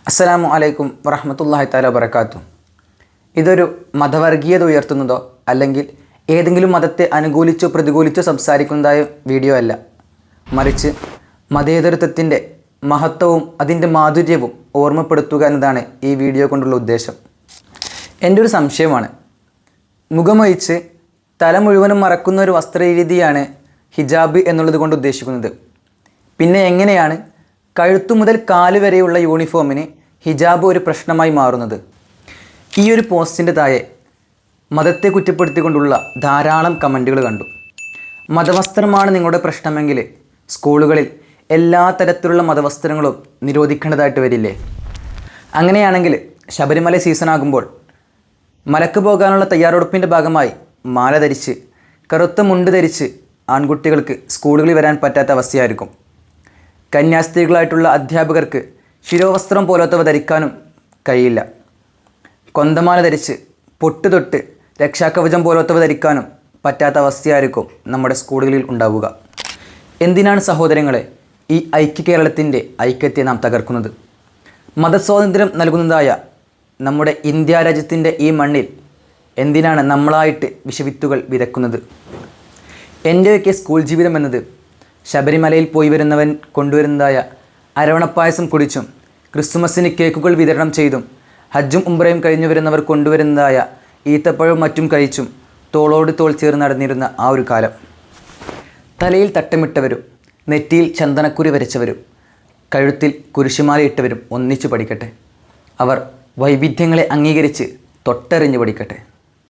അസ്സലാമു അലൈക്കും വറഹ്മത്തുള്ളാഹി തആല വബറകാതുഹു. ഇതൊരു മതവർഗീയത ഉയർത്തുന്നതോ അല്ലെങ്കിൽ ഏതെങ്കിലും മതത്തെ അനുകൂലിച്ചോ പ്രതികൂലിച്ചോ സംസാരിക്കുന്നതായ വീഡിയോ അല്ല, മറിച്ച് മതേതരത്വത്തിൻ്റെ മഹത്വവും അതിൻ്റെ മാധുര്യവും ഓർമ്മപ്പെടുത്തുക എന്നതാണ് ഈ വീഡിയോ കൊണ്ടുള്ള ഉദ്ദേശം. എൻ്റെ ഒരു സംശയമാണ്, മുഖമൊഴിച്ച് തല മുഴുവനും മറക്കുന്ന ഒരു വസ്ത്രരീതിയാണ് ഹിജാബ് എന്നുള്ളത് കൊണ്ട് ഉദ്ദേശിക്കുന്നത്. പിന്നെ എങ്ങനെയാണ് കഴുത്തു മുതൽ കാല് വരെയുള്ള യൂണിഫോമിന് ഹിജാബ് ഒരു പ്രശ്നമായി മാറുന്നത്? ഈ ഒരു പോസ്റ്റിൻ്റെ താഴെ മതത്തെ കുറ്റപ്പെടുത്തിക്കൊണ്ടുള്ള ധാരാളം കമൻറ്റുകൾ കണ്ടു. മതവസ്ത്രമാണ് നിങ്ങളുടെ പ്രശ്നമെങ്കിൽ സ്കൂളുകളിൽ എല്ലാ തരത്തിലുള്ള മതവസ്ത്രങ്ങളും നിരോധിക്കേണ്ടതായിട്ട് വരില്ലേ? അങ്ങനെയാണെങ്കിൽ ശബരിമല സീസണാകുമ്പോൾ മലക്ക് പോകാനുള്ള തയ്യാറെടുപ്പിൻ്റെ ഭാഗമായി മാല ധരിച്ച് കറുത്ത മുണ്ട് ധരിച്ച് ആൺകുട്ടികൾക്ക് സ്കൂളുകളിൽ വരാൻ പറ്റാത്ത അവസ്ഥയായിരിക്കും. കന്യാസ്ത്രീകളായിട്ടുള്ള അധ്യാപകർക്ക് ശിരോവസ്ത്രം പോലത്തവ ധരിക്കാനും കഴിയില്ല. കൊന്തമാല ധരിച്ച് പൊട്ട് തൊട്ട് രക്ഷാകവചം പോലത്തവ ധരിക്കാനും പറ്റാത്ത അവസ്ഥയായിരിക്കും നമ്മുടെ സ്കൂളുകളിൽ ഉണ്ടാവുക. എന്തിനാണ് സഹോദരങ്ങളെ ഈ ഐക്യ കേരളത്തിൻ്റെ ഐക്യത്തെ നാം തകർക്കുന്നത്? മതസ്വാതന്ത്ര്യം നൽകുന്നതായ നമ്മുടെ ഇന്ത്യ രാജ്യത്തിൻ്റെ ഈ മണ്ണിൽ എന്തിനാണ് നമ്മളായിട്ട് വിഷവിത്തുകൾ വിതക്കുന്നത്? എൻ്റെയൊക്കെ സ്കൂൾ ജീവിതം എന്നത് ശബരിമലയിൽ പോയി വരുന്നവൻ കൊണ്ടുവരുന്നതായ അരവണപ്പായസം കുടിച്ചും ക്രിസ്തുമസിന് കേക്കുകൾ വിതരണം ചെയ്തും ഹജ്ജും ഉംറയും കഴിഞ്ഞു വരുന്നവർ കൊണ്ടുവരുന്നതായ ഈത്തപ്പഴവും മറ്റും കഴിച്ചും തോളോട് തോൾ ചേർന്ന് നടന്നിരുന്ന ആ ഒരു കാലം. തലയിൽ തട്ടമിട്ടവരും നെറ്റിയിൽ ചന്ദനക്കുരി വരച്ചവരും കഴുത്തിൽ കുരിശുമാലയിട്ടവരും ഒന്നിച്ചു പഠിക്കട്ടെ. അവർ വൈവിധ്യങ്ങളെ അംഗീകരിച്ച് തൊട്ടറിഞ്ഞ് പഠിക്കട്ടെ.